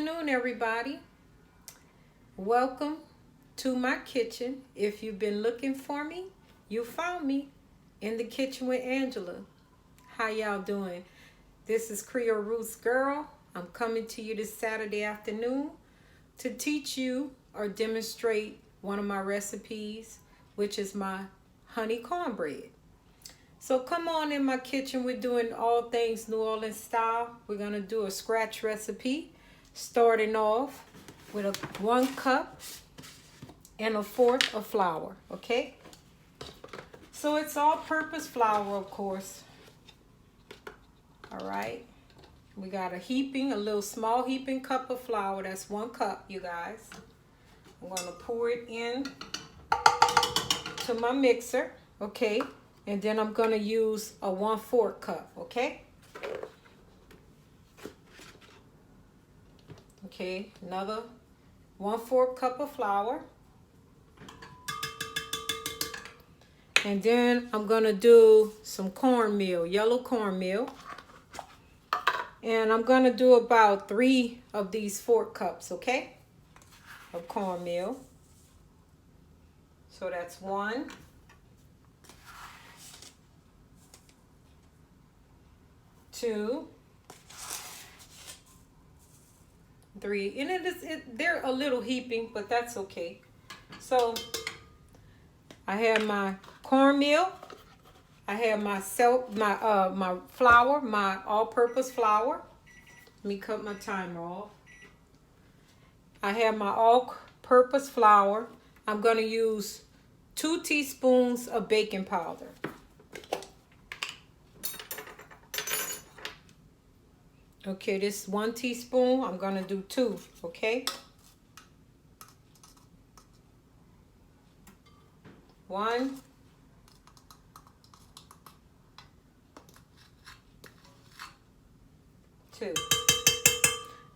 afternoon, everybody. Welcome to my kitchen. If you've been looking for me, you found me in the kitchen with Angela. How y'all doing? This is Creole Roots Girl. I'm coming to you this Saturday afternoon to teach you or demonstrate one of my recipes, which is my honey cornbread. So come on in my kitchen. We're doing all things New Orleans style. We're going to do a scratch recipe, starting off with a 1 cup and 1/4 of flour, okay? So it's all-purpose flour, of course. All right. We got a little small heaping cup of flour. That's 1 cup, you guys. I'm going to pour it in to my mixer, okay? And then I'm going to use a 1/4 cup, okay? Okay, another 1/4 cup of flour. And then I'm going to do some cornmeal, yellow cornmeal. And I'm going to do about 3 of these 4 cups, okay? Of cornmeal. So that's 1. 2, 3, and they're a little heaping, but that's okay. So I have my cornmeal, I have my flour, my all-purpose flour. Let me cut my timer off. I have my all-purpose flour. I'm going to use 2 teaspoons of baking powder. Okay, this is 1 teaspoon. I'm going to do 2, okay? 1. 2.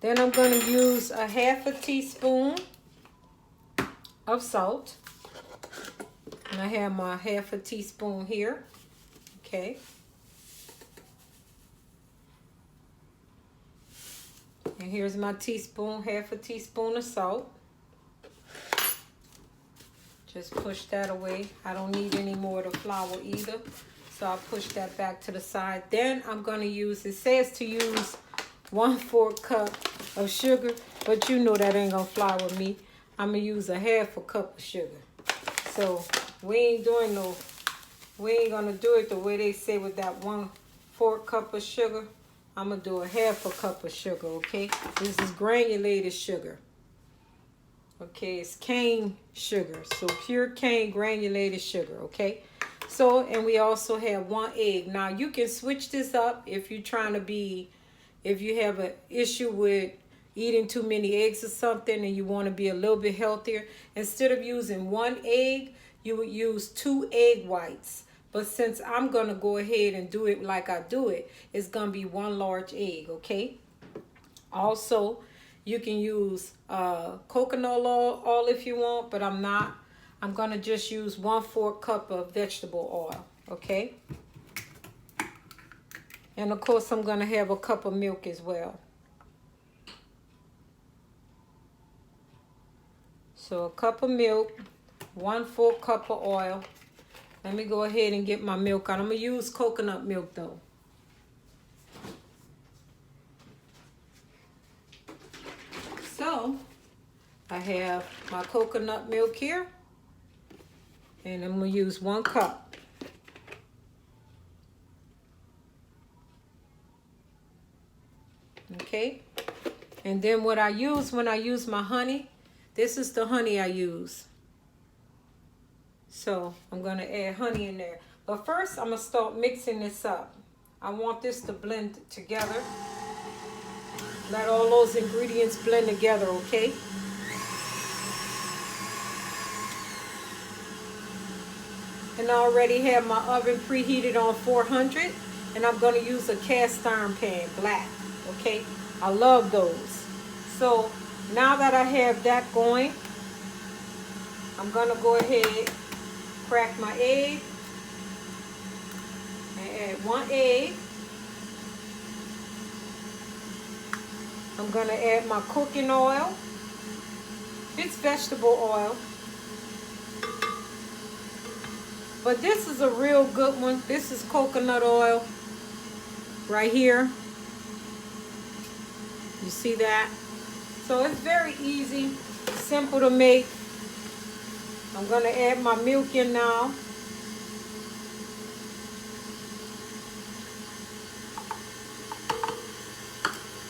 Then I'm going to use a 1/2 teaspoon of salt. And I have my 1/2 teaspoon here, okay? And here's my teaspoon, 1/2 teaspoon of salt. Just push that away. I don't need any more of the flour either. So I'll push that back to the side. Then I'm going to use, it says to use 1/4 cup of sugar, but you know that ain't going to flour me. I'm going to use a 1/2 cup of sugar. So we ain't going to do it the way they say with that 1/4 cup of sugar. I'm going to do a 1/2 cup of sugar, okay? This is granulated sugar. Okay, it's cane sugar. So pure cane granulated sugar, okay? So, and we also have 1 egg. Now, you can switch this up if you're trying to if you have an issue with eating too many eggs or something and you want to be a little bit healthier. Instead of using 1 egg, you would use 2 egg whites. But since I'm going to go ahead and do it like I do it, it's going to be 1 large egg, okay? Also, you can use coconut oil if you want, but I'm not. I'm going to just use 1/4 cup of vegetable oil, okay? And of course, I'm going to have a cup of milk as well. So a cup of milk, 1/4 cup of oil. Let me go ahead and get my milk out. I'm going to use coconut milk though. So, I have my coconut milk here. And I'm going to use 1 cup. Okay. And then what I use when I use my honey, this is the honey I use. So I'm going to add honey in there. But first, I'm going to start mixing this up. I want this to blend together. Let all those ingredients blend together, okay? And I already have my oven preheated on 400. And I'm going to use a cast iron pan, black, okay? I love those. So now that I have that going, I'm going to go ahead, crack my egg, and add 1 egg. I'm gonna add my cooking oil. It's vegetable oil. But this is a real good one. This is coconut oil right here. You see that? So it's very easy, simple to make. I'm gonna add my milk in now.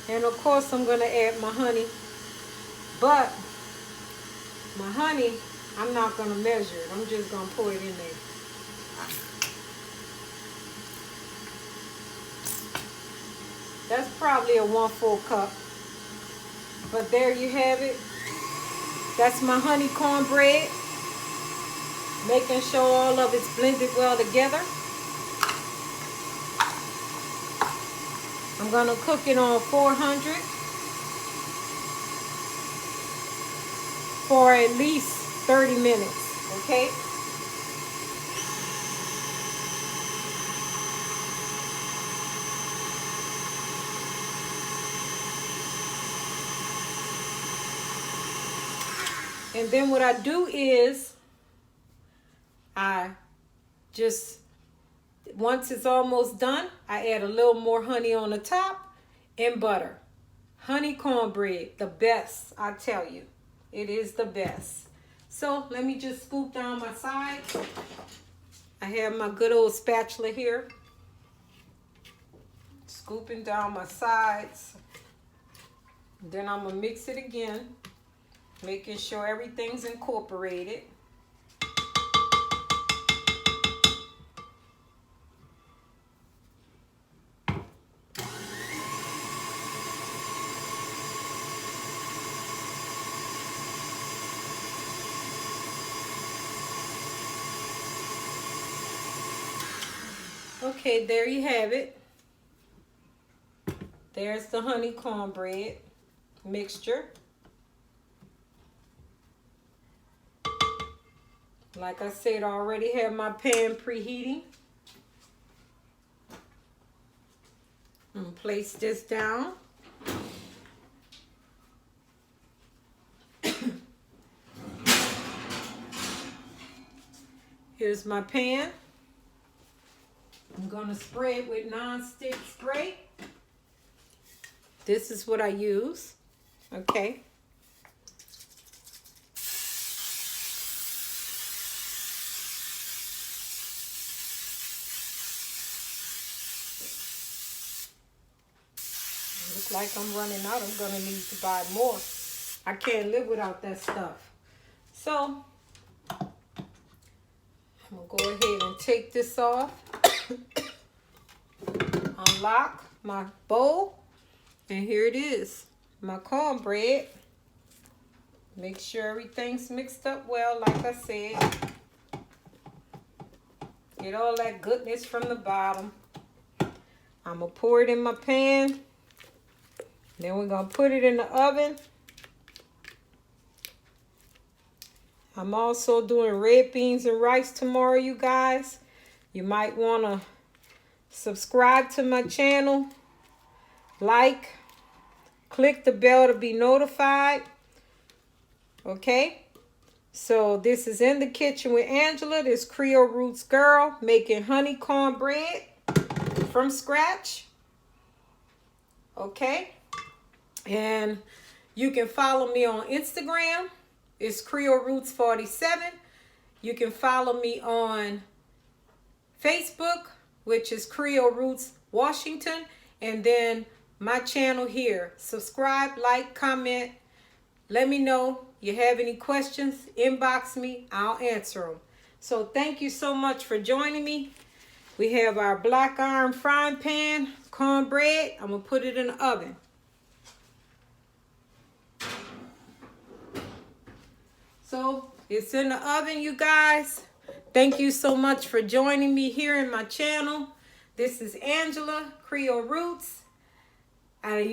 And of course I'm gonna add my honey. But my honey, I'm not gonna measure it. I'm just gonna pour it in there. That's probably a 1/4 cup. But there you have it. That's my honey cornbread. Making sure all of it's blended well together. I'm gonna cook it on 400 for at least 30 minutes, okay? And then what I do is I just, once it's almost done, I add a little more honey on the top and butter. Honey cornbread, the best, I tell you. It is the best. So let me just scoop down my sides. I have my good old spatula here. Scooping down my sides. Then I'm gonna mix it again, making sure everything's incorporated. Okay, there you have it. There's the honey cornbread mixture. Like I said, I already have my pan preheating. I'm gonna place this down. Here's my pan. I'm gonna spray it with non-stick spray. This is what I use, okay? Looks like I'm running out. I'm gonna need to buy more. I can't live without that stuff. So, I'm gonna go ahead and take this off. Unlock my bowl. And here it is, my cornbread. Make sure everything's mixed up well, like I said. Get all that goodness from the bottom. I'm gonna pour it in my pan. Then we're gonna put it in the oven. I'm also doing red beans and rice tomorrow, you guys. You might wanna subscribe to my channel. Like, click the bell to be notified. Okay, so this is In the Kitchen with Angela, this Creole Roots girl making honey cornbread from scratch. Okay, and you can follow me on Instagram. It's Creole Roots 47. You can follow me on Facebook, which is Creole Roots Washington, and then my channel here. Subscribe, like, comment. Let me know you have any questions. Inbox me. I'll answer them. So thank you so much for joining me. We have our black iron frying pan cornbread. I'm going to put it in the oven. So it's in the oven, you guys. Thank you so much for joining me here in my channel. This is Angela, Creole Roots. And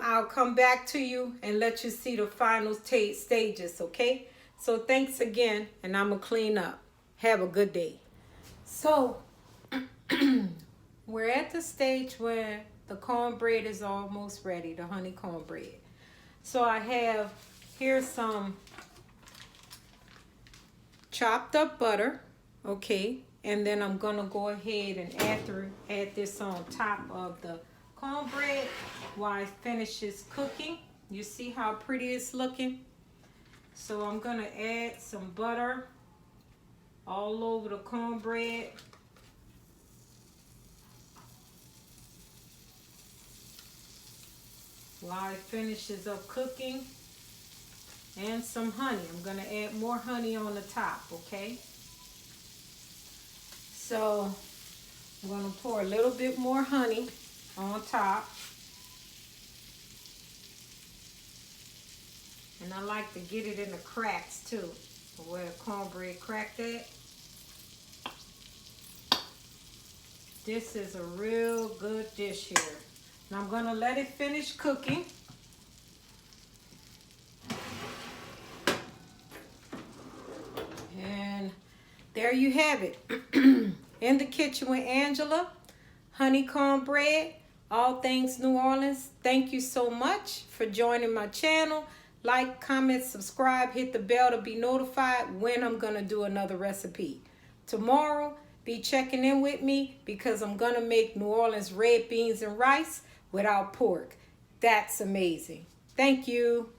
I'll come back to you and let you see the final stages, okay? So thanks again, and I'm gonna clean up. Have a good day. So we're at the stage where the cornbread is almost ready, the honey cornbread. So I have, here's some chopped up butter, okay? And then I'm gonna go ahead and add this on top of the cornbread while it finishes cooking. You see how pretty it's looking? So I'm gonna add some butter all over the cornbread. While it finishes up cooking. And some honey. I'm gonna add more honey on the top, okay? So I'm gonna pour a little bit more honey on top. And I like to get it in the cracks too, where the cornbread cracked at. This is a real good dish here. Now I'm gonna let it finish cooking. And there you have it. In the Kitchen with Angela, honey cornbread, all things New Orleans. Thank you so much for joining my channel. Like, comment, subscribe, hit the bell to be notified when I'm gonna do another recipe. Tomorrow, be checking in with me because I'm gonna make New Orleans red beans and rice without pork. That's amazing. Thank you.